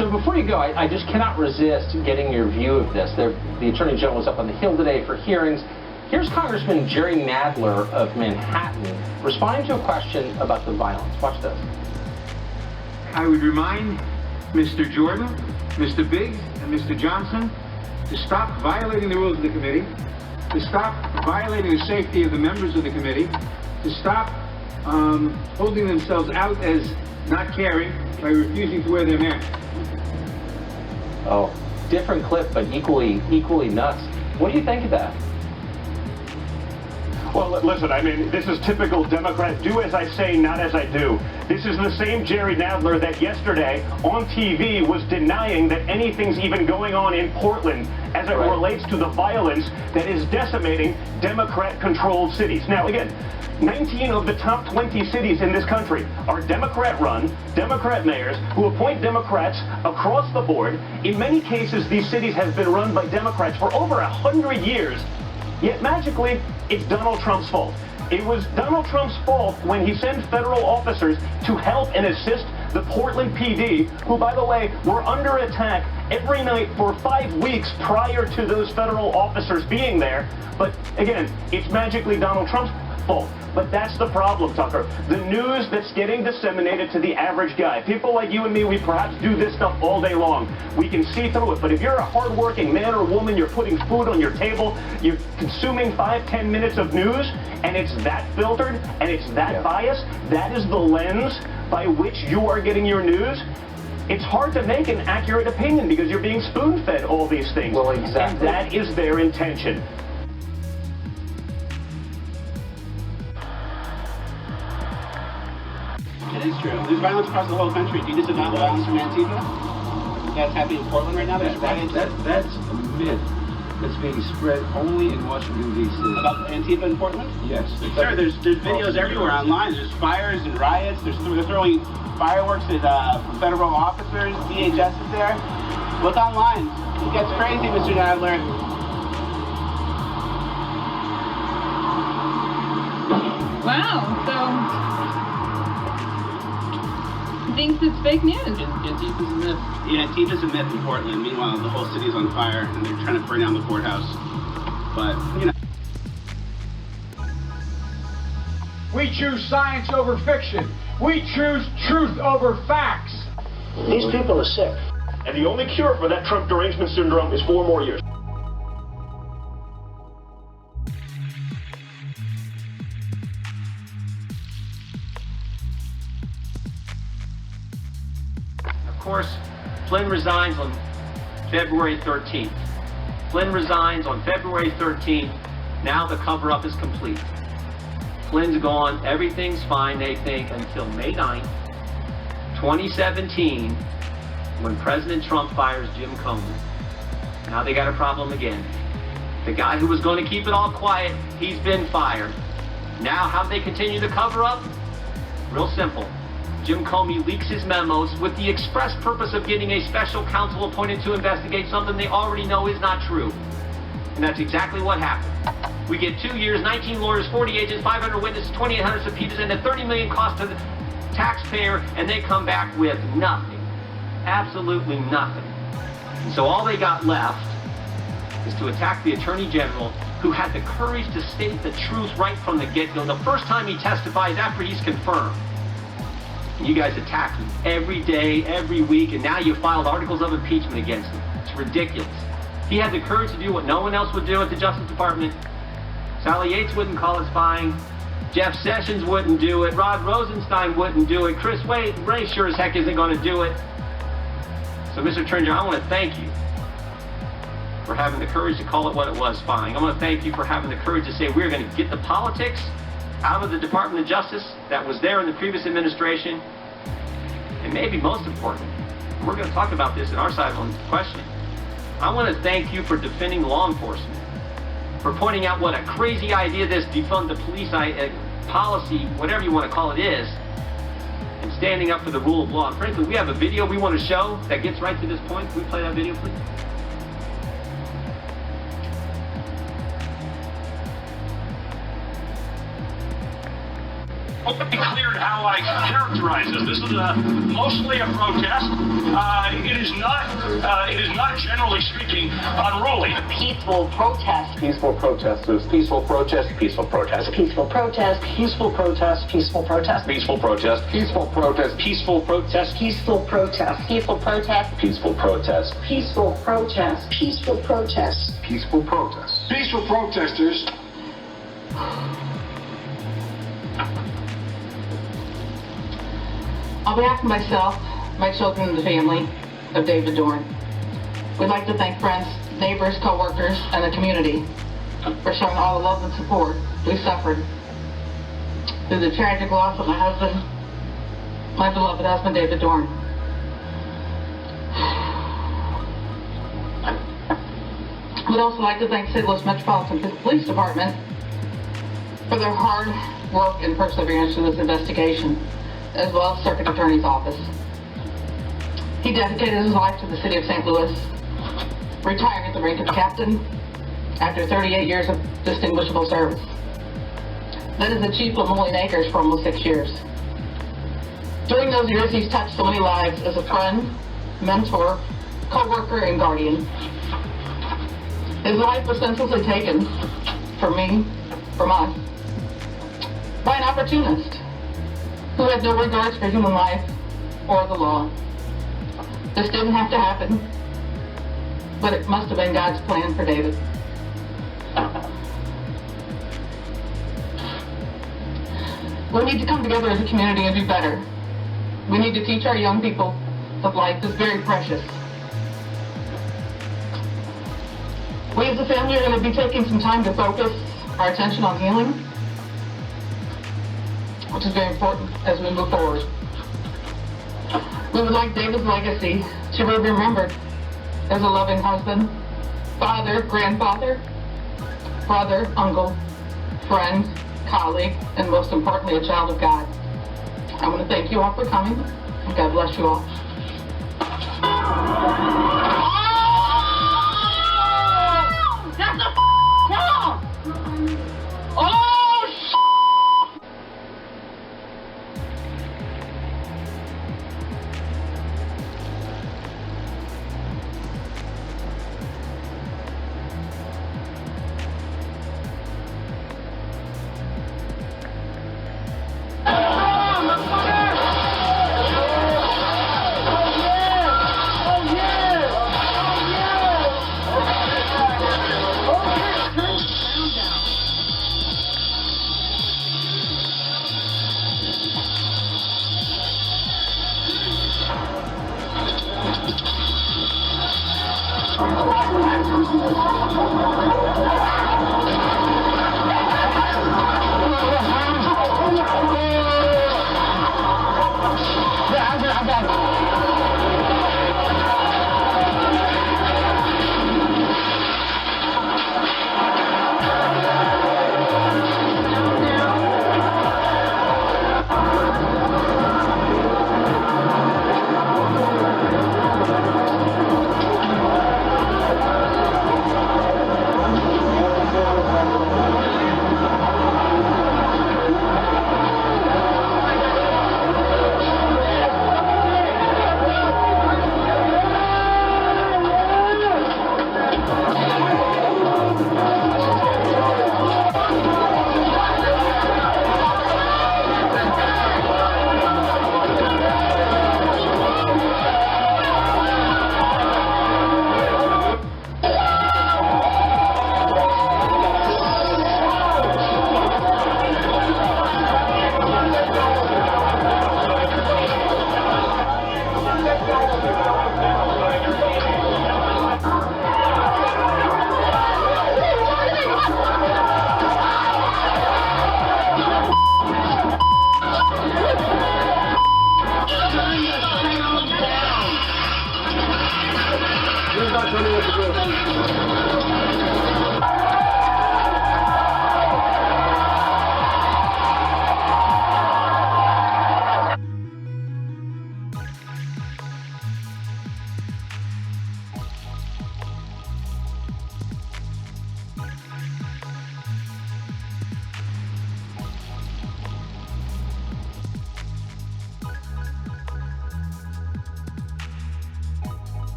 So before you go, I just cannot resist getting your view of this. The Attorney General was up on the Hill today for hearings. Here's Congressman Jerry Nadler of Manhattan responding to a question about the violence. Watch this. I would remind Mr. Jordan, Mr. Biggs, and Mr. Johnson to stop violating the rules of the committee, to stop violating the safety of the members of the committee, to stop holding themselves out as not caring by refusing to wear their mask. Oh, different clip, but equally nuts. What do you think of that? Well, listen, I mean, this is typical Democrat, do as I say, not as I do. This is the same Jerry Nadler that yesterday on TV was denying that anything's even going on in Portland as it relates to the violence that is decimating Democrat-controlled cities. Now, again, 19 of the top 20 cities in this country are Democrat-run, Democrat mayors who appoint Democrats across the board. In many cases, these cities have been run by Democrats for over 100 years. Yet magically, it's Donald Trump's fault. It was Donald Trump's fault when he sent federal officers to help and assist the Portland PD, who, by the way, were under attack every night for 5 weeks prior to those federal officers being there. But again, it's magically Donald Trump's fault. But that's the problem, Tucker. The news that's getting disseminated to the average guy. People like you and me, we perhaps do this stuff all day long. We can see through it. But if you're a hardworking man or woman, you're putting food on your table, you're consuming 5-10 minutes of news, and it's that filtered, and it's that biased, that is the lens by which you are getting your news. It's hard to make an accurate opinion because you're being spoon-fed all these things. Well, exactly. And that is their intention. It is true. There's violence across the whole country. Do you disavow violence from Antifa? That's happening in Portland right now? There's riots. That's a myth that's being spread only in Washington, D.C. About Antifa in Portland? Yes. Sir, there's videos everywhere online. There's fires and riots. They're throwing fireworks at federal officers. DHS is there. Look online. It gets crazy, Mr. Nadler. Wow, so thinks it's fake news. Antifa's a myth. Yeah, Antifa's a myth in Portland. Meanwhile, the whole city's on fire and they're trying to burn down the courthouse. But, you know. We choose science over fiction. We choose truth over facts. These people are sick. And the only cure for that Trump derangement syndrome is 4 more years. Of course, Flynn resigns on February 13th. Flynn resigns on February 13th. Now the cover-up is complete. Flynn's gone. Everything's fine, they think, until May 9th, 2017, when President Trump fires Jim Comey. Now they got a problem again. The guy who was going to keep it all quiet, he's been fired. Now how do they continue to cover up? Real simple. Jim Comey leaks his memos with the express purpose of getting a special counsel appointed to investigate something they already know is not true. And that's exactly what happened. We get 2 years, 19 lawyers, 40 agents, 500 witnesses, 2,800 subpoenas, and a $30 million cost to the taxpayer, and they come back with nothing. Absolutely nothing. And so all they got left is to attack the Attorney General, who had the courage to state the truth right from the get-go. The first time he testifies after he's confirmed. And you guys attack him every day, every week, and now you filed articles of impeachment against him. It's ridiculous. He had the courage to do what no one else would do at the Justice Department. Sally Yates wouldn't call it spying. Jeff Sessions wouldn't do it. Rod Rosenstein wouldn't do it. Chris Wray sure as heck isn't going to do it. So, Mr. Attorney General, I want to thank you for having the courage to call it what it was, spying. I want to thank you for having the courage to say we're going to get the politics out of the Department of Justice that was there in the previous administration. And maybe most important, we're going to talk about this in our side on the question. I want to thank you for defending law enforcement, for pointing out what a crazy idea this defund the police policy, whatever you want to call it, is, and standing up for the rule of law. And frankly, we have a video we want to show that gets right to this point. Can we play that video, please? I want to be clear in how I characterize this. This is mostly a protest. It is not, generally speaking, unruly. Peaceful protest. Peaceful protesters. Peaceful protest. Peaceful protest. Peaceful protest. Peaceful protest. Peaceful protest. Peaceful protest. Peaceful protest. Peaceful protest. Peaceful protest. Peaceful protest. Peaceful protest. Peaceful protest. Peaceful protest. Peaceful protest. Peaceful protesters. On behalf of myself, my children, and the family of David Dorn, we'd like to thank friends, neighbors, co-workers, and the community for showing all the love and support we suffered through the tragic loss of my husband, my beloved husband, David Dorn. We'd also like to thank St. Louis Metropolitan Police Department for their hard work and perseverance through this investigation, as well as Circuit Attorney's Office. He dedicated his life to the city of St. Louis, retiring at the rank of captain after 38 years of distinguishable service. Then as the chief of Moline Acres for almost 6 years. During those years, he's touched so many lives as a friend, mentor, co-worker, and guardian. His life was senselessly taken from me, from us, by an opportunist who had no regards for human life or the law. This didn't have to happen, but it must have been God's plan for David. We need to come together as a community and do better. We need to teach our young people that life is very precious. We as a family are going to be taking some time to focus our attention on healing, which is very important as we move forward. We would like David's legacy to be remembered as a loving husband, father, grandfather, brother, uncle, friend, colleague, and most importantly, a child of God. I want to thank you all for coming, and God bless you all. That's a wrong! Oh!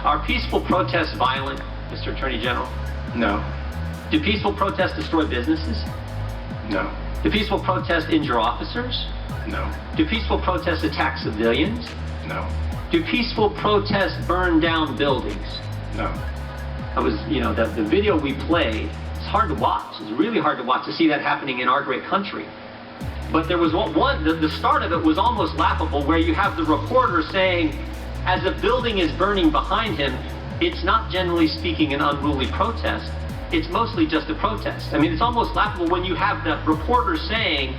Are peaceful protests violent, Mr. Attorney General? No. Do peaceful protests destroy businesses? No. Do peaceful protests injure officers? No. Do peaceful protests attack civilians? No. Do peaceful protests burn down buildings? No. The video we played, it's hard to watch. It's really hard to watch to see that happening in our great country. But there was the start of it was almost laughable, where you have the reporter saying, as a building is burning behind him, it's not generally speaking an unruly protest. It's mostly just a protest. I mean, it's almost laughable when you have the reporter saying,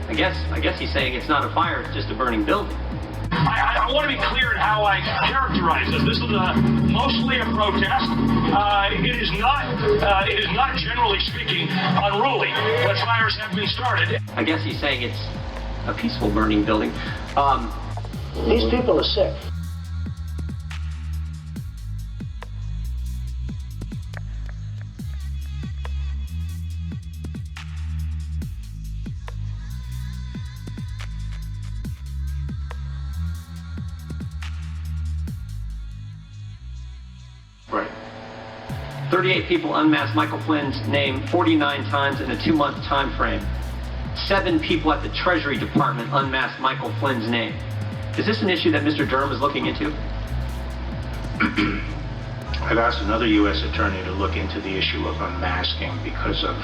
I guess he's saying it's not a fire, it's just a burning building. I want to be clear in how I characterize this. This is mostly a protest. It is not generally speaking unruly, but fires have been started. I guess he's saying it's a peaceful burning building. These people are sick. Right. 38 people unmasked Michael Flynn's name 49 times in a 2-month time frame. 7 people at the Treasury Department unmasked Michael Flynn's name. Is this an issue that Mr. Durham is looking into? I've asked another U.S. attorney to look into the issue of unmasking because of,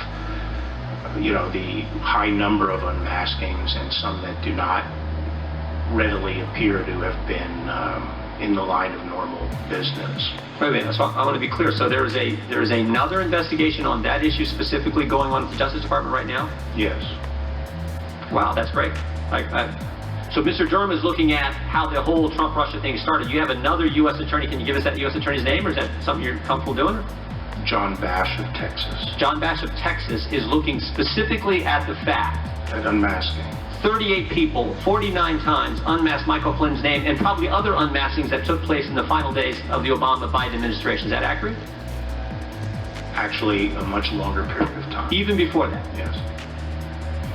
the high number of unmaskings and some that do not readily appear to have been in the line of normal business. Wait a minute, so I want to be clear. So there is another investigation on that issue specifically going on at the Justice Department right now? Yes. Wow, that's great. So Mr. Durham is looking at how the whole Trump-Russia thing started. You have another U.S. attorney. Can you give us that U.S. attorney's name, or is that something you're comfortable doing? John Bash of Texas. John Bash of Texas is looking specifically at the fact At unmasking. 38 people, 49 times, unmasked Michael Flynn's name, and probably other unmaskings that took place in the final days of the Obama-Biden administration. Is that accurate? Actually, a much longer period of time. Even before that? Yes.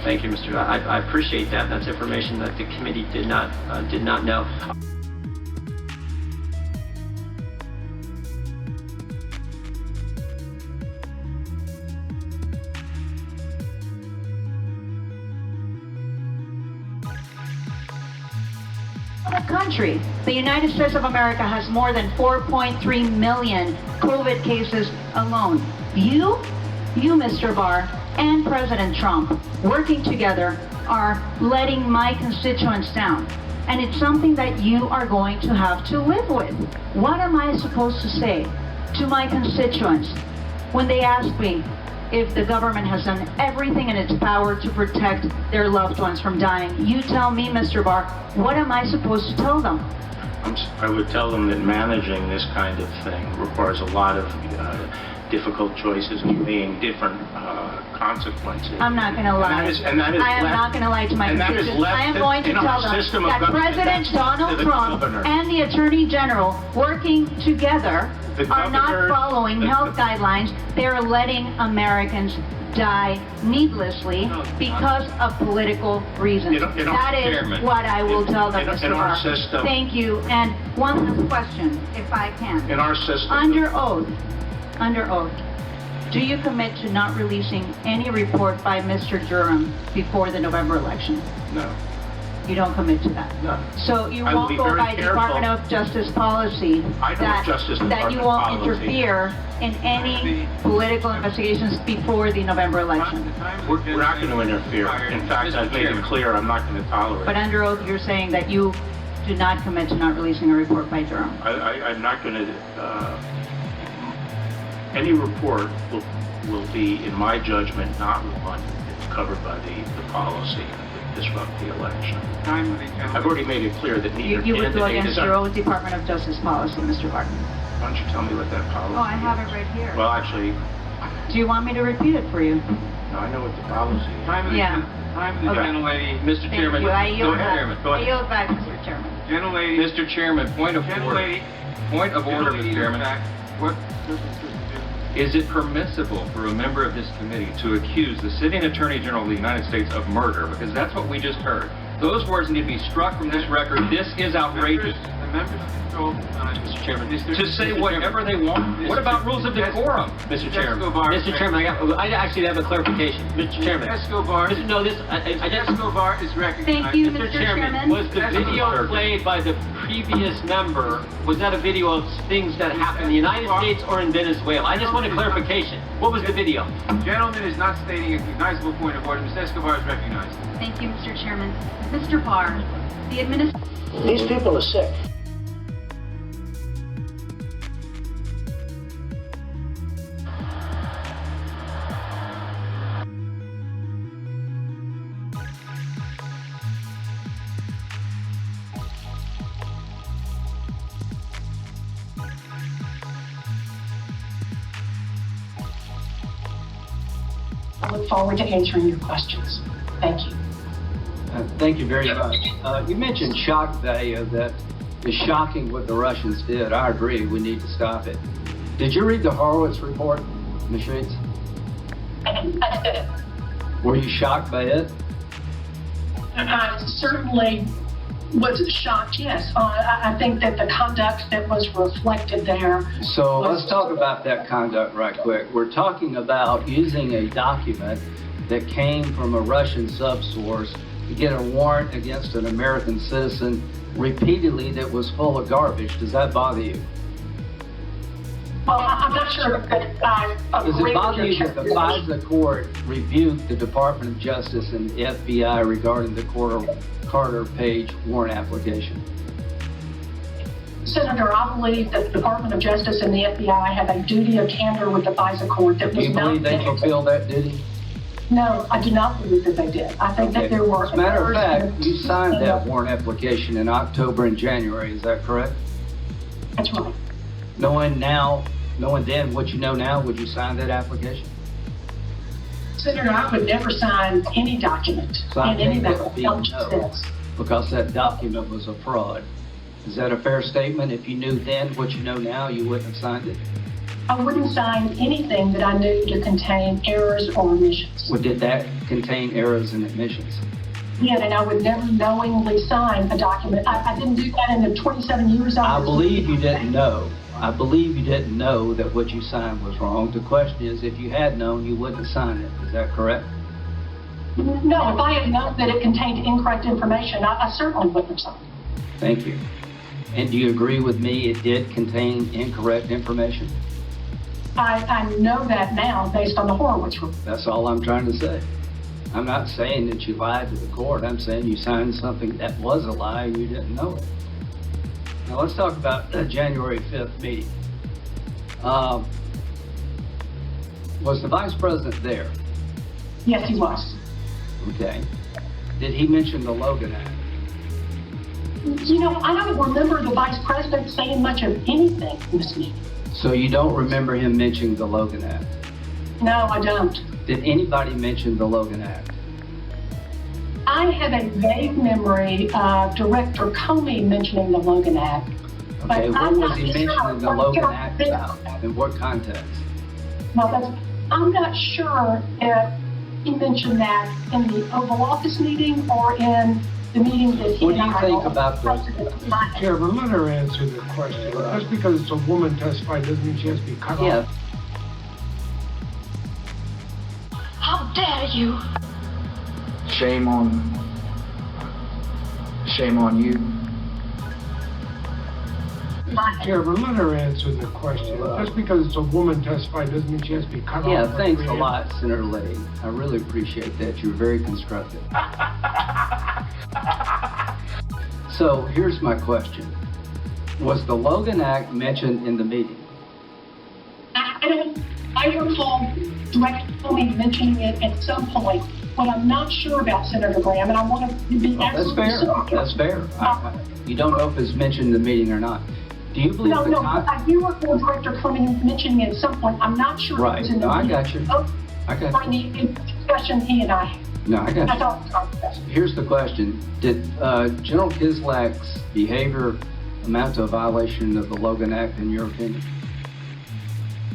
Thank you, Mr. I appreciate that. That's information that the committee did not know. Country. The United States of America has more than 4.3 million COVID cases alone. You, Mr. Barr, and President Trump, working together, are letting my constituents down. And it's something that you are going to have to live with. What am I supposed to say to my constituents when they ask me if the government has done everything in its power to protect their loved ones from dying? You tell me, Mr. Barr, what am I supposed to tell them? I would tell them that managing this kind of thing requires a lot of difficult choices and weighing different consequences. I'm not going to lie. I am not going to lie to my constituents. I am going to tell them that President Donald Trump and the Attorney General working together are not following health guidelines. They're letting Americans die needlessly because of political reasons. That is what I will tell them, Mr. Barr. Thank you. And one last question, if I can. In our system. Under oath, do you commit to not releasing any report by Mr. Durham before the November election? No. You don't commit to that? No. So you won't go by Department of Justice policy that you won't interfere in any political investigations before the November election? We're not going to interfere. In fact, I've made it clear I'm not going to tolerate it. But under oath, you're saying that you do not commit to not releasing a report by Durham? I'm not going to... any report will be, in my judgment, not one covered by the policy that disrupt the election. I've already made it clear that neither you would go against your own Department of Justice policy, Mr. Barton. Why don't you tell me what that policy is? Oh, I have it right here. Well, actually... Do you want me to repeat it for you? No, I know what the policy is. Time of the gentlelady. Mr. Chairman. Go ahead. I yield back, Mr. Chairman. Gentlelady. Mr. Chairman, point of order. Point of order, Mr. Chairman. What? Is it permissible for a member of this committee to accuse the sitting Attorney General of the United States of murder? Because that's what we just heard. Those words need to be struck from this record. This is outrageous. The members can go control, Mr. Chairman. To say whatever they want? What about rules of decorum? Mr. Chairman. Mr. Chairman, I actually have a clarification. Mr. Chairman. Escobar. No, this, I just... Escobar is recognized. Thank you, Mr. Mr. Chairman, was the video played by the previous member, was that a video of things that happened in the United States or in Venezuela? I just want a clarification. What was the video? Gentleman is not stating a recognizable point of order. Mr. Escobar is recognized. Thank you, Mr. Chairman. Mr. Barr, the administration... These people are sick. I look forward to answering your questions. Thank you. Thank you very much. You mentioned shock value that is shocking what the Russians did. I agree, we need to stop it. Did you read the Horowitz report, Ms. Reitz? I did. Were you shocked by it? I certainly was shocked, yes. I think that the conduct that was reflected there... So let's talk about that conduct right quick. We're talking about using a document that came from a Russian subsource to get a warrant against an American citizen repeatedly that was full of garbage. Does that bother you? Well, I'm not sure that I Does agree it bother with you your that the FISA court rebuked the Department of Justice and the FBI regarding the Carter Page warrant application? Senator, I believe that the Department of Justice and the FBI have a duty of candor with the FISA court that Do was you not... believe they fulfilled that duty? No, I do not believe that they did. I think that there were... As a matter of fact, you signed that warrant application in October and January, is that correct? That's right. Knowing then what you know now, would you sign that application? Senator, I would never sign any document So I in any think that would be a intelligence no, sense. because that document was a fraud. Is that a fair statement? If you knew then what you know now, you wouldn't have signed it? I wouldn't sign anything that I knew to contain errors or omissions. Well, did that contain errors and omissions? Yeah, and I would never knowingly sign a document. I didn't do that in the 27 years I was... I believe you didn't know. I believe you didn't know that what you signed was wrong. The question is, if you had known, you wouldn't have signed it. Is that correct? No, if I had known that it contained incorrect information, I certainly wouldn't have signed it. Thank you. And do you agree with me it did contain incorrect information? I know that now based on the Horowitz report. That's all I'm trying to say. I'm not saying that you lied to the court. I'm saying you signed something that was a lie and you didn't know it. Now let's talk about the January 5th meeting. Was the Vice President there? Yes, he was. Okay. Did he mention the Logan Act? You know, I don't remember the Vice President saying much of anything in this meeting. So you don't remember him mentioning the Logan Act? No, I don't. Did anybody mention the Logan Act? I have a vague memory of Director Comey mentioning the Logan Act. Okay, what I'm was not he sure mentioning the what Logan you're Act thinking. about? In what context? Well, I'm not sure if he mentioned that in the Oval Office meeting or in the meeting that he What do and you I think held. about the... Chairman, let her answer the question. Just because it's a woman testifying doesn't mean she has to be cut off. How dare you? Shame on you. Chairman, let her answer the question. Just because it's a woman testifying doesn't mean she has to be cut off. Yeah, thanks a lot, Senator Lay. I really appreciate that. You're very constructive. So here's my question. Was the Logan Act mentioned in the meeting? I recall Director Comey mentioning it at some point. What I'm not sure about, Senator Graham, and I want to be absolutely certain. That's fair. You don't know if it's mentioned in the meeting or not. Do you believe No, I do recall Director Comey mentioning it at some point. I'm not sure if it was in the I meeting. got you. I got Or in the discussion he and I had. No, I got you. I thought Here's the question. Did General Kislak's behavior amount to a violation of the Logan Act, in your opinion?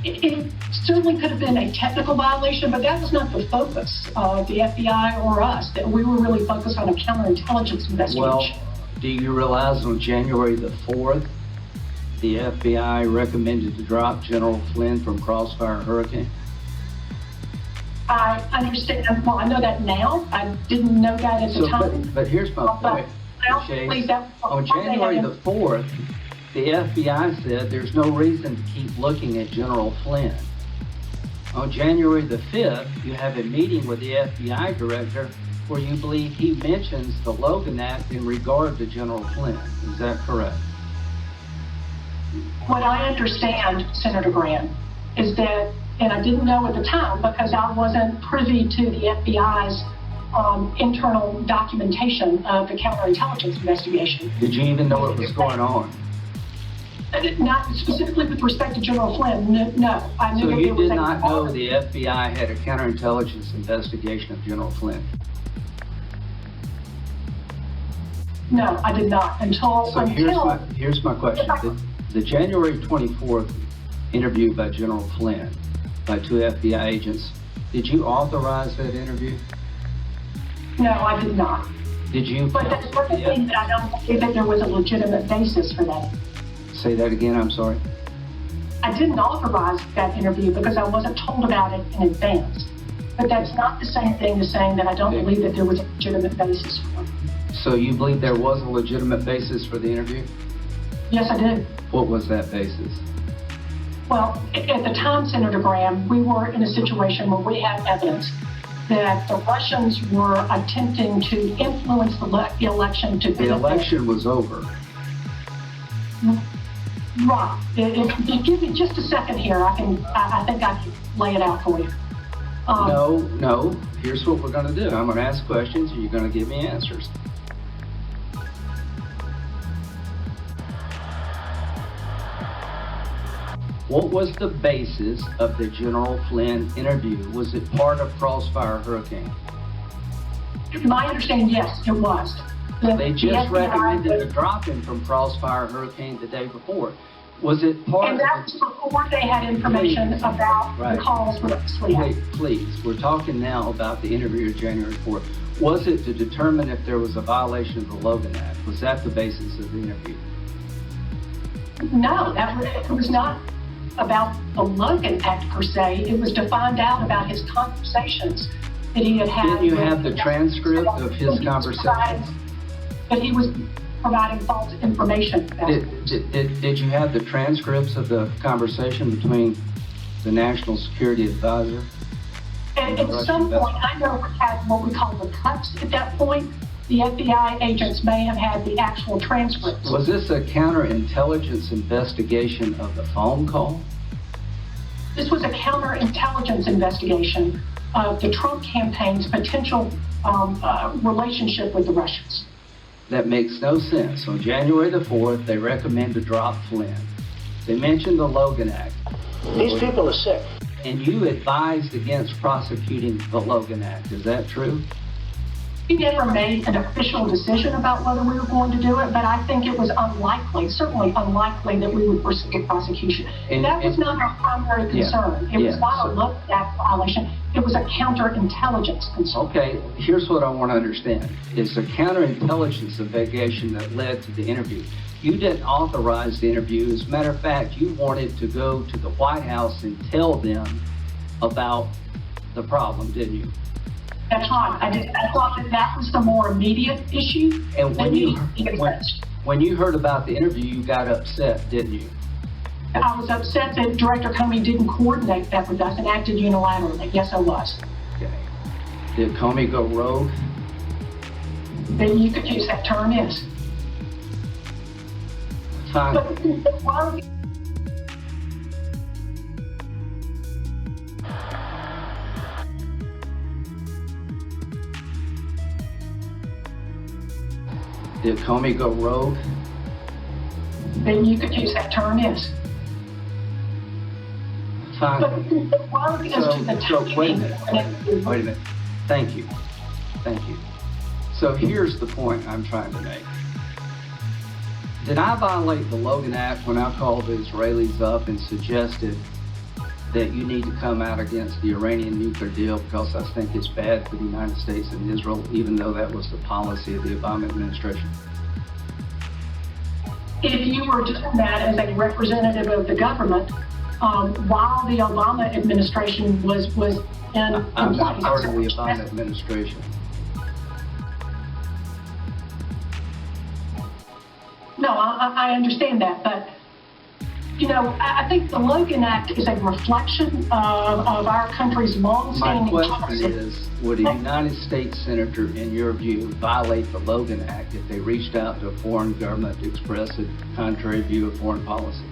It certainly could have been a technical violation, but that was not the focus of the FBI or us. That we were really focused on a counterintelligence investigation. Well, do you realize on January the 4th, the FBI recommended to drop General Flynn from Crossfire Hurricane? I understand. Well, I know that now. I didn't know that at the time. But here's my point. On January the 4th, the FBI said there's no reason to keep looking at General Flynn. On January the 5th, you have a meeting with the FBI director where you believe he mentions the Logan Act in regard to General Flynn. Is that correct? What I understand, Senator Grant, is that, and I didn't know at the time because I wasn't privy to the FBI's internal documentation of the counterintelligence investigation. Did you even know what was going on? Not specifically with respect to General Flynn, no. I knew So that you there was did not know the FBI had a counterintelligence investigation of General Flynn? No, I did not until. Here's my question. The January 24th interview by General Flynn by 2 FBI agents, did you authorize that interview? No, I did not. Did you? But that doesn't mean that I don't believe that there was a legitimate basis for that. Say that again, I'm sorry. I didn't authorize that interview because I wasn't told about it in advance. But that's not the same thing as saying that I don't believe that there was a legitimate basis for it. So you believe there was a legitimate basis for the interview? Yes, I do. What was that basis? Well, at the time, Senator Graham, we were in a situation where we had evidence that the Russians were attempting to influence the election to benefit. The election was over. Right. If you give me just a second here, I think I can lay it out for you. No. Here's what we're going to do. I'm going to ask questions and you're going to give me answers. What was the basis of the General Flynn interview? Was it part of Crossfire Hurricane? My understanding, yes, it was. They just recommended to drop him from Crossfire Hurricane the day before. Was it part and that was before they had information about the calls with Sleep. Please, we're talking now about the interview of January 4th. Was it to determine if there was a violation of the Logan Act? Was that the basis of the interview? No, it was not about the Logan Act per se. It was to find out about his conversations that he had had. Didn't you have the transcript of his conversations? That he was providing false information. Did you have the transcripts of the conversation between the National Security Advisor? And at some point, I know we had what we call the cuts at that point. The FBI agents may have had the actual transcripts. Was this a counterintelligence investigation of the phone call? This was a counterintelligence investigation of the Trump campaign's potential relationship with the Russians. That makes no sense. On January the 4th, they recommend to drop Flynn. They mentioned the Logan Act. These people are sick. And you advised against prosecuting the Logan Act. Is that true? We never made an official decision about whether we were going to do it, but I think it was unlikely, certainly unlikely, that we would pursue a prosecution. That was not our primary concern. It was not a Logan Act violation. It was a counterintelligence concern. Okay, here's what I want to understand. It's a counterintelligence investigation that led to the interview. You didn't authorize the interview. As a matter of fact, you wanted to go to the White House and tell them about the problem, didn't you? That's right. I thought that was the more immediate issue. And when you heard about the interview, you got upset, didn't you? I was upset that Director Comey didn't coordinate that with us and acted unilaterally. Yes, I was. Okay. Did Comey go rogue? Then you could use that term, yes. Fine. Did Comey go rogue? Then you could use that term, yes. Fine. So wait a minute. Thank you. So here's the point I'm trying to make. Did I violate the Logan Act when I called the Israelis up and suggested that you need to come out against the Iranian nuclear deal because I think it's bad for the United States and Israel, even though that was the policy of the Obama administration? if you were doing that as a representative of the government, while the Obama administration was in I'm not place. part of the Obama administration. No, I understand that, but, you know, I think the Logan Act is a reflection of our country's long-standing My policy. question is, would a United States senator, in your view, violate the Logan Act if they reached out to a foreign government to express a contrary view of foreign policy?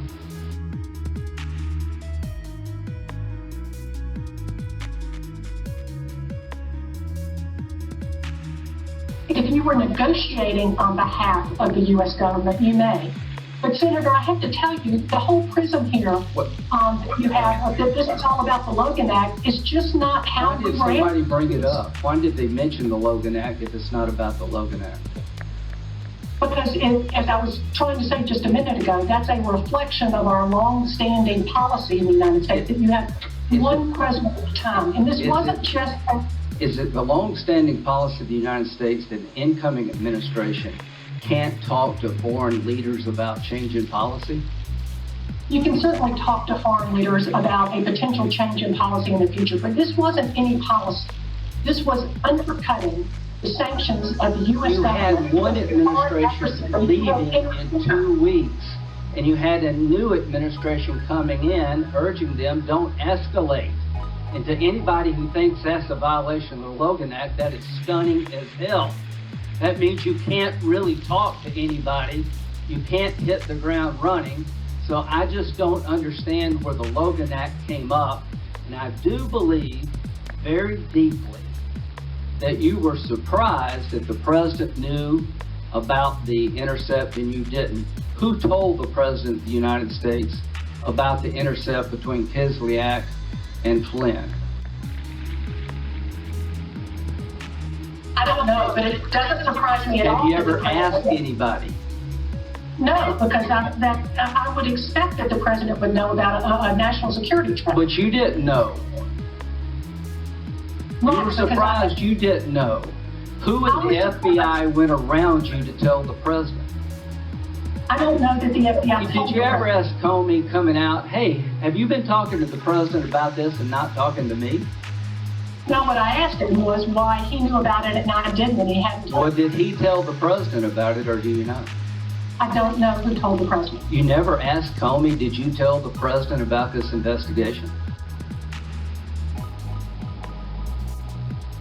If you were negotiating on behalf of the U.S. government, you may. But Senator, I have to tell you, the whole prism here that you have, that this is all about the Logan Act, is just not how we Why did were somebody bring it up? Why did they mention the Logan Act if it's not about the Logan Act? Because, as I was trying to say just a minute ago, that's a reflection of our long-standing policy in the United States, that you have one president at a time. And this wasn't just... Is it the long-standing policy of the United States that an incoming administration can't talk to foreign leaders about changing policy? You can certainly talk to foreign leaders about a potential change in policy in the future, but this wasn't any policy. This was undercutting the sanctions of the U.S. government. You had one administration leaving in 2 weeks, and you had a new administration coming in urging them, don't escalate. And to anybody who thinks that's a violation of the Logan Act, that is stunning as hell. That means you can't really talk to anybody. You can't hit the ground running. So I just don't understand where the Logan Act came up. And I do believe very deeply that you were surprised that the president knew about the intercept and you didn't. Who told the president of the United States about the intercept between Kislyak and Flynn? I don't know, but it doesn't surprise me at all. Have you ever asked anybody? No, because I would expect that the president would know about a national security threat. But you didn't know. You Right, were because surprised you didn't know. Who in the FBI went around you to tell the president? I don't know that the FBI told Did you the ever president. ask Comey coming out, hey, have you been talking to the president about this and not talking to me? No, what I asked him was why he knew about it and I didn't, and he hadn't told Well, did he tell the president about it, or do you know? I don't know who told the president. You never asked Comey, did you tell the president about this investigation?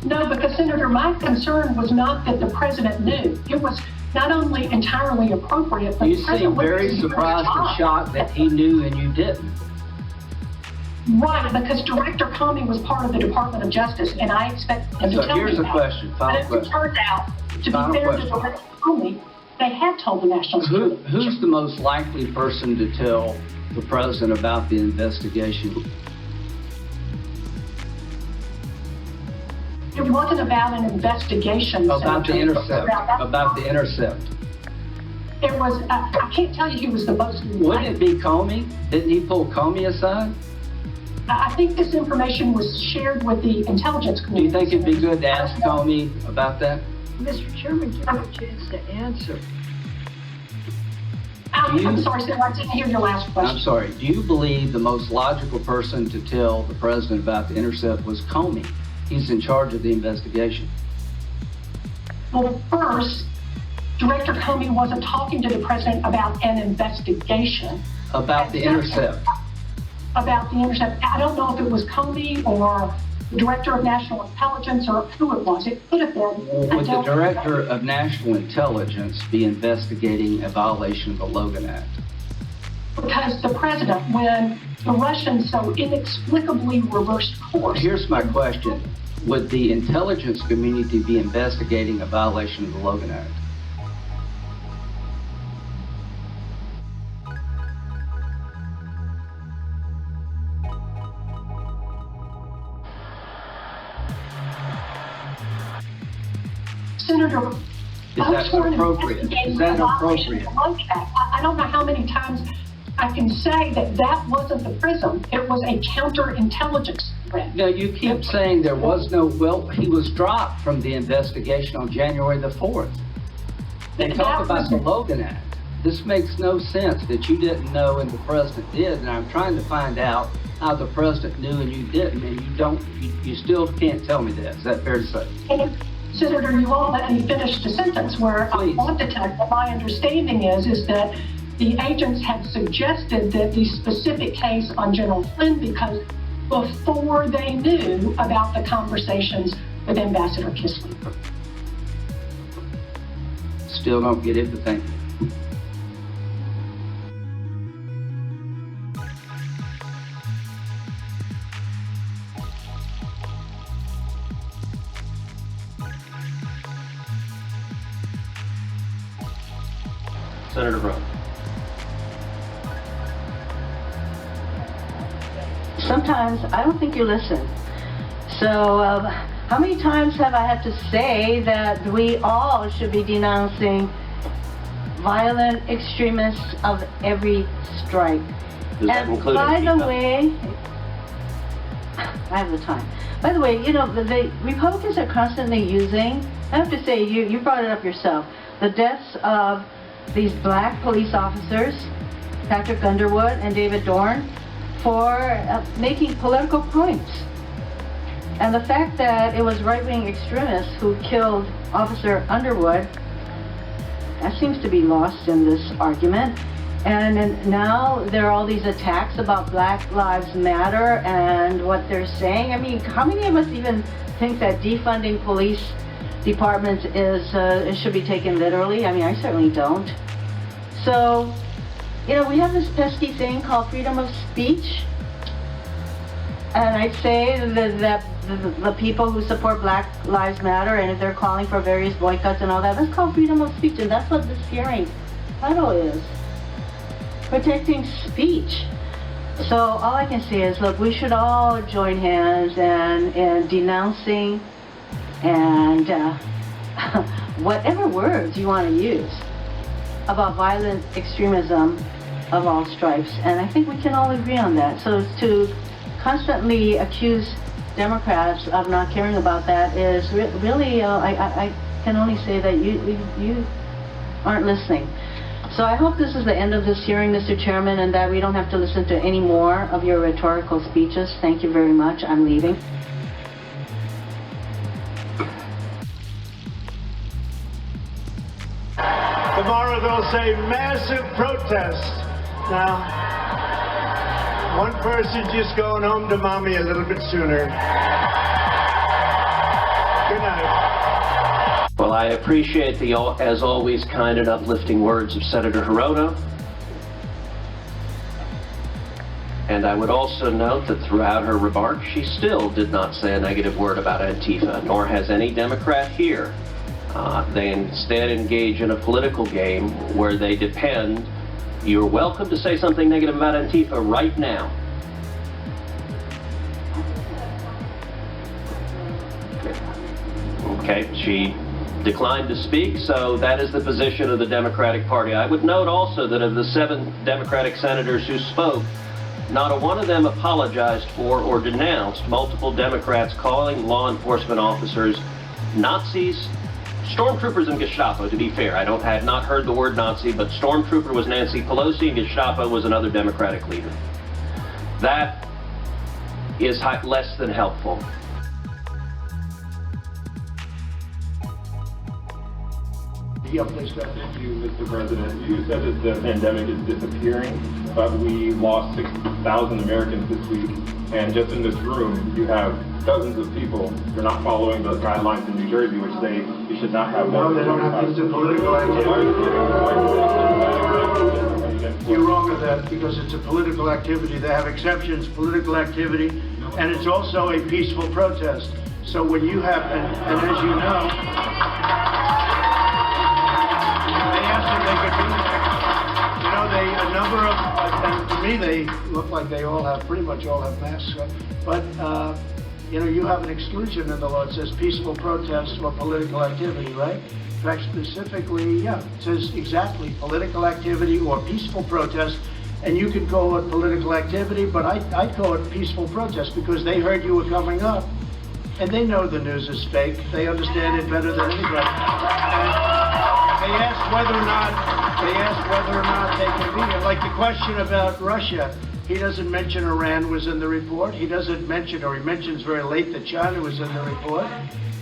No, because Senator, my concern was not that the president knew. It was not only entirely appropriate, but You the president seem very was surprised and shocked that he knew and you didn't. Right, because Director Comey was part of the Department of Justice, and I expect him to So tell me here's a that. question, final But as it question. turned out, to be Final fair question. to Director Comey, they had told the National Security. Who's the most likely person to tell the president about the investigation? It wasn't about an investigation. About the Senator. intercept. About the intercept. It was, I can't tell you who was the most. Wouldn't it be Comey? Didn't he pull Comey aside? I think this information was shared with the intelligence Do community. you think it'd be good to ask Comey about that? Mr. Chairman, give him a chance to answer. I'm sorry, Senator, I didn't hear your last question. I'm sorry. Do you believe the most logical person to tell the president about the intercept was Comey? He's in charge of the investigation. Well, first, Director Comey wasn't talking to the president about an investigation. About the intercept. About the intercept. I don't know if it was Comey or the Director of National Intelligence or who it was. It could have been. Would the Director of National Intelligence be investigating a violation of the Logan Act? Because the president, when the Russians so inexplicably reversed course. Here's my question. Would the intelligence community be investigating a violation of the Logan Act? Senator, Is that appropriate? Is that appropriate? I don't know how many times I can say that that wasn't the PRISM. It was a counterintelligence threat. Now, you keep saying there was no, well, he was dropped from the investigation on January the 4th. They talk about the Logan Act. This makes no sense that you didn't know and the president did, and I'm trying to find out how the president knew and you didn't, and you still can't tell me that. Is that fair to say? Senator, you won't let me finish the sentence where Please. I want to tell you what my understanding is that the agents had suggested that the specific case on General Flynn because before they knew about the conversations with Ambassador Kissinger. Still don't get it, but thank you. Senator Probe. Sometimes I don't think you listen. So how many times have I had to say that we all should be denouncing violent extremists of every stripe? Does that include by Antifa? the way, I have the time. By the way, you know, the Republicans are constantly using, I have to say, you brought it up yourself, the deaths of these black police officers, Patrick Underwood and David Dorn, for making political points. And the fact that it was right-wing extremists who killed Officer Underwood, that seems to be lost in this argument. And now there are all these attacks about Black Lives Matter and what they're saying. I mean, how many of us even think that defunding police departments should be taken literally? I mean, I certainly don't. So, you know, we have this pesky thing called freedom of speech. And I'd say that the people who support Black Lives Matter, and if they're calling for various boycotts and all that, that's called freedom of speech, and that's what this hearing title is. Protecting speech. So all I can say is, look, we should all join hands in denouncing and whatever words you want to use about violent extremism of all stripes. And I think we can all agree on that. So to constantly accuse Democrats of not caring about that is really, I can only say that you aren't listening. So I hope this is the end of this hearing, Mr. Chairman, and that we don't have to listen to any more of your rhetorical speeches. Thank you very much. I'm leaving. Tomorrow they'll say massive protest. Now, one person just going home to mommy a little bit sooner. Good night. Well, I appreciate the, as always, kind and uplifting words of Senator Hirota. And I would also note that throughout her remarks, she still did not say a negative word about Antifa, nor has any Democrat here. They instead engage in a political game where they depend. You're welcome to say something negative about Antifa right now. Okay, she declined to speak, so that is the position of the Democratic Party. I would note also that of the 7 Democratic senators who spoke, not a one of them apologized for or denounced multiple Democrats calling law enforcement officers Nazis, stormtroopers, and Gestapo. To be fair, I had not heard the word Nazi, but stormtrooper was Nancy Pelosi and Gestapo was another Democratic leader. That is less than helpful. Thank you, Mr. President. You said that the pandemic is disappearing, but we lost 6,000 Americans this week. And just in this room, you have dozens of people who are not following the guidelines in New Jersey, which say you should not have... No, they don't have to do political activity. You're wrong with that, because it's a political activity. They have exceptions, political activity, and it's also a peaceful protest. So when you have, and as you know, a number of, and to me they look like they all have, pretty much all have masks, but you know, you have an exclusion in the law. It says peaceful protest or political activity, right? In fact, specifically, yeah, it says exactly political activity or peaceful protest, and you could call it political activity, but I'd call it peaceful protest because they heard you were coming up, and they know the news is fake. They understand it better than anybody. whether or not they can be. Like the question about Russia, he doesn't mention Iran was in the report. He doesn't mention, or he mentions very late that China was in the report,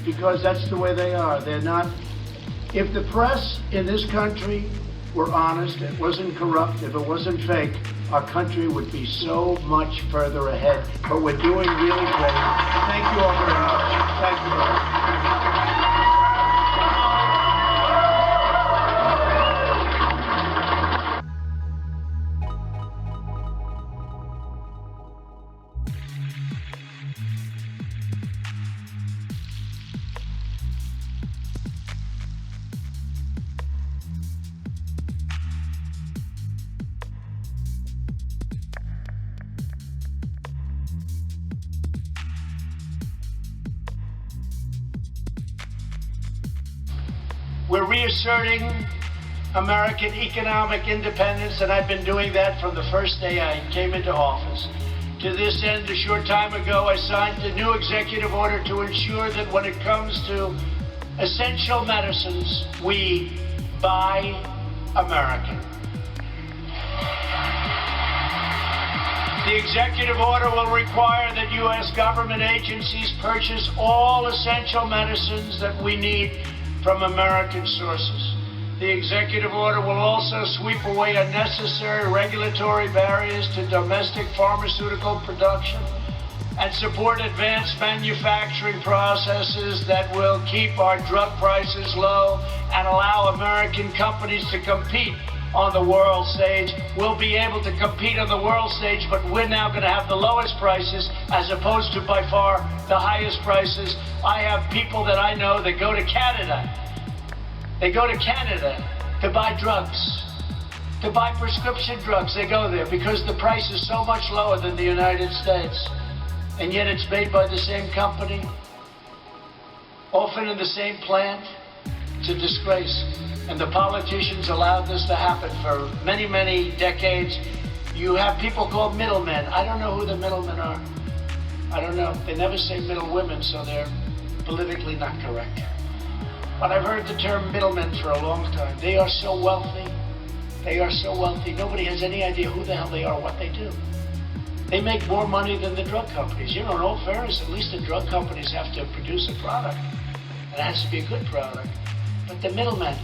because that's the way they are. They're not. If the press in this country were honest, it wasn't corrupt, if it wasn't fake, our country would be so much further ahead. But we're doing really great. Thank you all very much. Thank you very much. We're reasserting American economic independence, and I've been doing that from the first day I came into office. To this end, a short time ago, I signed a new executive order to ensure that when it comes to essential medicines, we buy American. The executive order will require that U.S. government agencies purchase all essential medicines that we need from American sources. The executive order will also sweep away unnecessary regulatory barriers to domestic pharmaceutical production and support advanced manufacturing processes that will keep our drug prices low and allow American companies to compete on the world stage. We'll be able to compete on the world stage, but we're now going to have the lowest prices as opposed to by far the highest prices. I have people that I know that go to Canada. They go to Canada to buy drugs, to buy prescription drugs. They go there because the price is so much lower than the United States. And yet it's made by the same company, often in the same plant. It's a disgrace. And the politicians allowed this to happen for many, many decades. You have people called middlemen. I don't know who the middlemen are. I don't know. They never say middle women, so they're politically not correct. But I've heard the term middlemen for a long time. They are so wealthy. They are so wealthy. Nobody has any idea who the hell they are or what they do. They make more money than the drug companies. You know, in all fairness, at least the drug companies have to produce a product. And it has to be a good product. But the middlemen,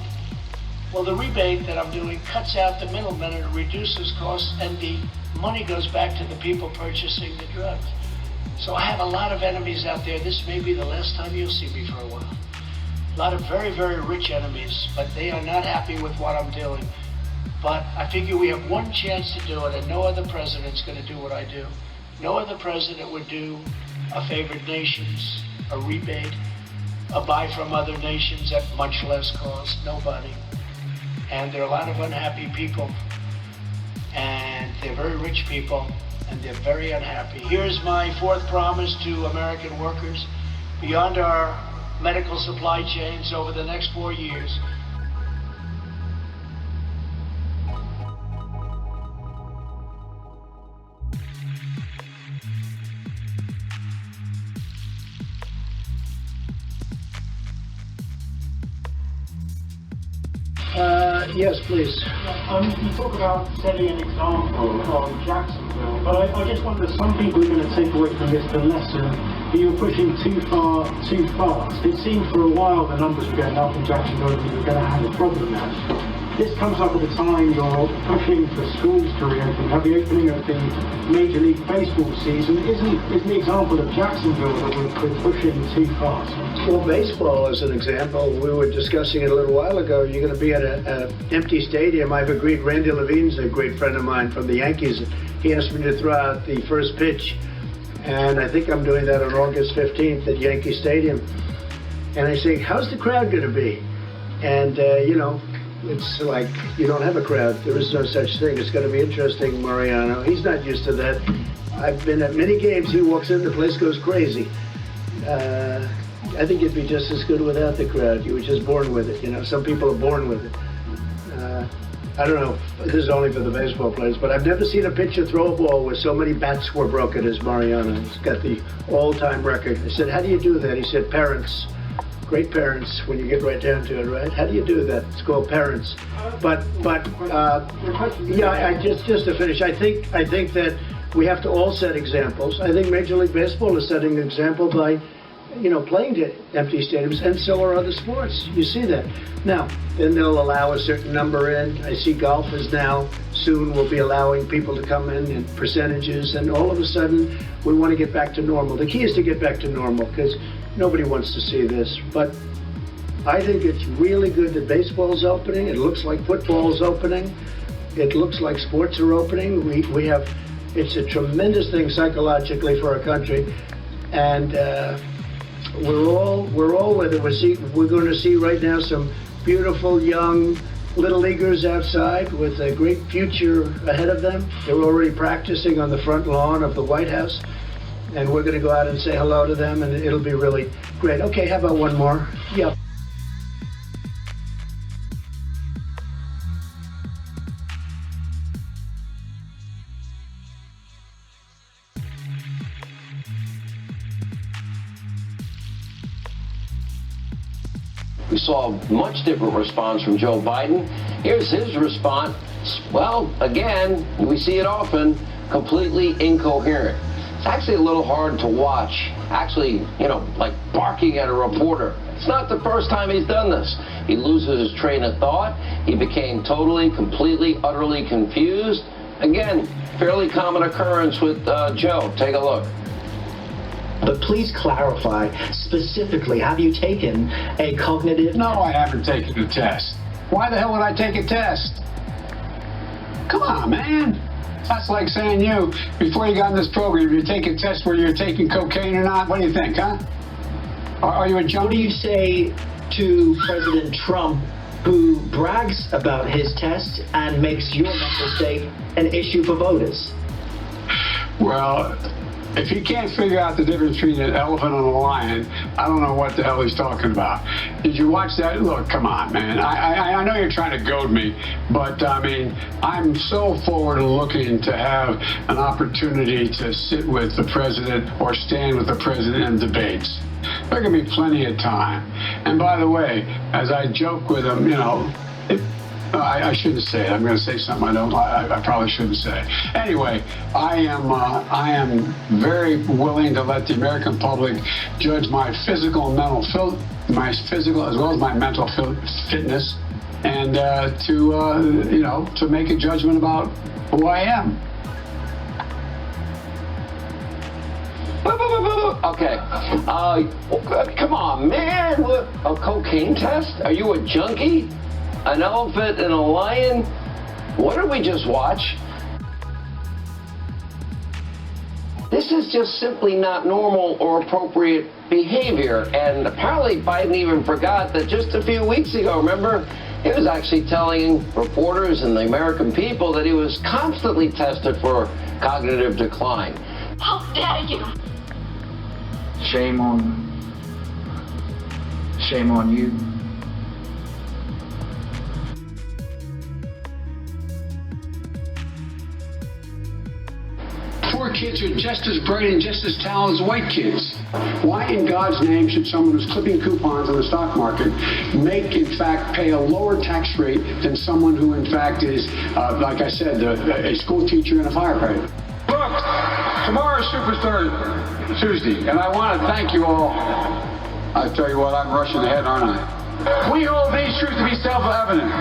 well, the rebate that I'm doing cuts out the middlemen and it reduces costs, and the money goes back to the people purchasing the drugs. So I have a lot of enemies out there. This may be the last time you'll see me for a while. A lot of very, very rich enemies, but they are not happy with what I'm doing. But I figure we have one chance to do it, and no other president's going to do what I do. No other president would do a favored nations, a rebate, a buy from other nations at much less cost. Nobody. And there are a lot of unhappy people, and they're very rich people, and they're very unhappy. Here's my fourth promise to American workers. Beyond our medical supply chains over the next 4 years, yes, please. You talk about setting an example on Jacksonville, but I just wonder, some people are going to take away from this the lesson that you're pushing too far, too fast. It seemed for a while the numbers were going up in Jacksonville and you were going to have a problem now. This comes up at the time you're pushing for schools to reopen. At the opening of the Major League Baseball season, isn't the example of Jacksonville that we're pushing too fast? Well, baseball is an example. We were discussing it a little while ago. You're going to be at an empty stadium. I've agreed. Randy Levine's a great friend of mine from the Yankees. He asked me to throw out the first pitch, and I think I'm doing that on August 15th at Yankee Stadium. And I say, how's the crowd going to be? And, you know, it's like you don't have a crowd. There is no such thing. It's going to be interesting, Mariano. He's not used to that. I've been at many games. He walks in, the place goes crazy. I think it'd be just as good without the crowd. You were just born with it. You know, some people are born with it. I don't know. This is only for the baseball players, but I've never seen a pitcher throw a ball where so many bats were broken as Mariano. He's got the all-time record. I said, how do you do that? He said, parents. great parents when you get right down to it, right? How do you do that? It's called parents. But yeah, just to finish, I think that we have to all set examples. I think Major League Baseball is setting an example by, playing to empty stadiums, and so are other sports. You see that. Now, then they'll allow a certain number in. I see golf is now, soon will be allowing people to come in percentages, and all of a sudden, we want to get back to normal. The key is to get back to normal, because nobody wants to see this. But I think it's really good that baseball's opening. It looks like football's opening. It looks like sports are opening. We have, it's a tremendous thing psychologically for our country. And we're all whether we're going to see right now some beautiful young little leaguers outside with a great future ahead of them. They're already practicing on the front lawn of the White House, and we're going to go out and say hello to them, and it'll be really great. Okay, how about one more? Yeah. We saw a much different response from Joe Biden. Here's his response. Well, again, we see it often, completely incoherent. It's actually a little hard to watch, actually, like barking at a reporter. It's not the first time he's done this. He loses his train of thought. He became totally, completely, utterly confused. Again, fairly common occurrence with Joe. Take a look. But please clarify specifically, have you taken a cognitive... No, I haven't taken a test. Why the hell would I take a test? Come on, man. That's like saying before you got in this program, you take a test whether you're taking cocaine or not. What do you think, huh? Are you a junkie? What do you say to President Trump, who brags about his test and makes your mental state an issue for voters? Well, if he can't figure out the difference between an elephant and a lion, I don't know what the hell he's talking about. Did you watch that? Look, come on, man. I know you're trying to goad me, but I mean, I'm so forward looking to have an opportunity to sit with the president or stand with the president in debates. There can be plenty of time. And by the way, as I joke with him, I shouldn't say it. I'm going to say something I probably shouldn't say. Anyway, I am very willing to let the American public judge my physical and mental as well as my mental fitness, and to make a judgment about who I am. Okay. Come on, man. A cocaine test? Are you a junkie? An elephant and a lion? What did we just watch? This is just simply not normal or appropriate behavior. And apparently Biden even forgot that just a few weeks ago, remember, he was actually telling reporters and the American people that he was constantly tested for cognitive decline. How dare you! Shame on you. Poor kids are just as bright and just as talented as white kids. Why in God's name should someone who's clipping coupons in the stock market in fact, pay a lower tax rate than someone who, in fact, is, like I said, a school teacher and a firefighter? Look, tomorrow's Superstar Tuesday, and I want to thank you all. I tell you what, I'm rushing ahead, aren't I? We hold these truths to be self-evident.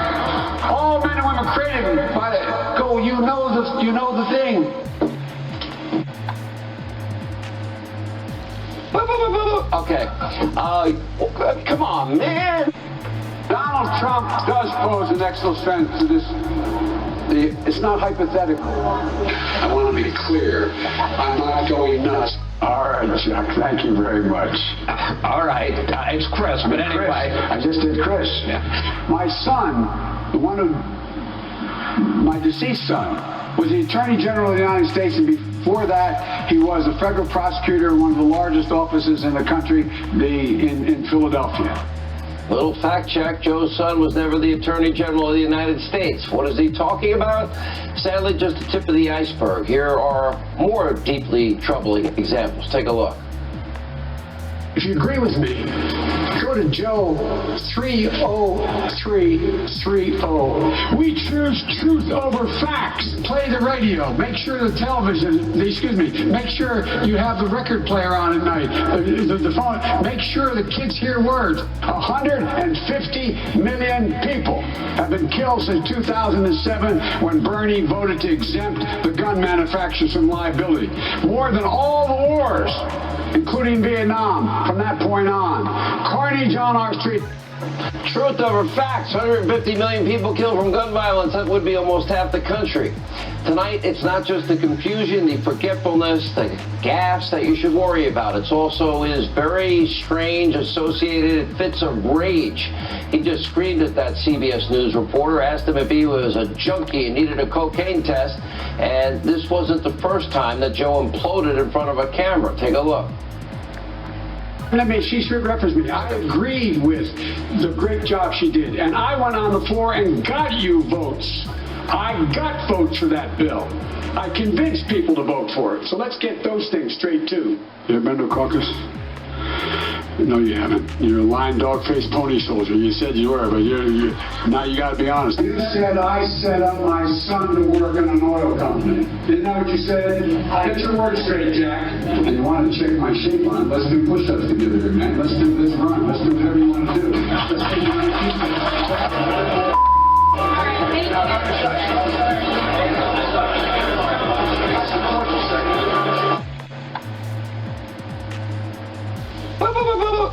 All men and women created by the go. You know the thing. Okay. Come on, man. Donald Trump does pose an excellent threat to this. It's not hypothetical. I want to be clear. I'm not going nuts. All right, Chuck. Thank you very much. All right. It's Chris, but anyway. I just did Chris. Yeah. My son, my deceased son, was the Attorney General of the United States, and before that, he was a federal prosecutor in one of the largest offices in the country, in Philadelphia. Little fact check, Joe's son was never the Attorney General of the United States. What is he talking about? Sadly, just the tip of the iceberg. Here are more deeply troubling examples. Take a look. If you agree with me, go to Joe 30330. We choose truth over facts. Play the radio. Make sure the television, make sure you have the record player on at night. The phone. Make sure the kids hear words. 150 million people have been killed since 2007 when Bernie voted to exempt the gun manufacturers from liability. More than all the wars, including Vietnam, from that point on. Carnage on our street. Truth over facts. 150 million people killed from gun violence. That would be almost half the country. Tonight, it's not just the confusion, the forgetfulness, the gaffes that you should worry about. It's also his very strange associated fits of rage. He just screamed at that CBS News reporter, asked him if he was a junkie and needed a cocaine test. And this wasn't the first time that Joe imploded in front of a camera. Take a look. She should reference me. I agreed with the great job she did. And I went on the floor and got you votes. I got votes for that bill. I convinced people to vote for it. So let's get those things straight, too. You ever been to a caucus? No, you haven't. You're a lying, dog-faced pony soldier. You said you were, but now you got to be honest. You said I set up my son to work in an oil company. Isn't that what you said? Get your words straight, Jack. And you want to check my shape on it? Let's do push-ups together here, man. Let's do this run. Let's do whatever you want to do. Let's do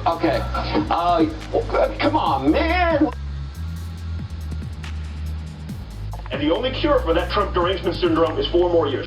Okay. Come on, man. And the only cure for that Trump derangement syndrome is 4 more years.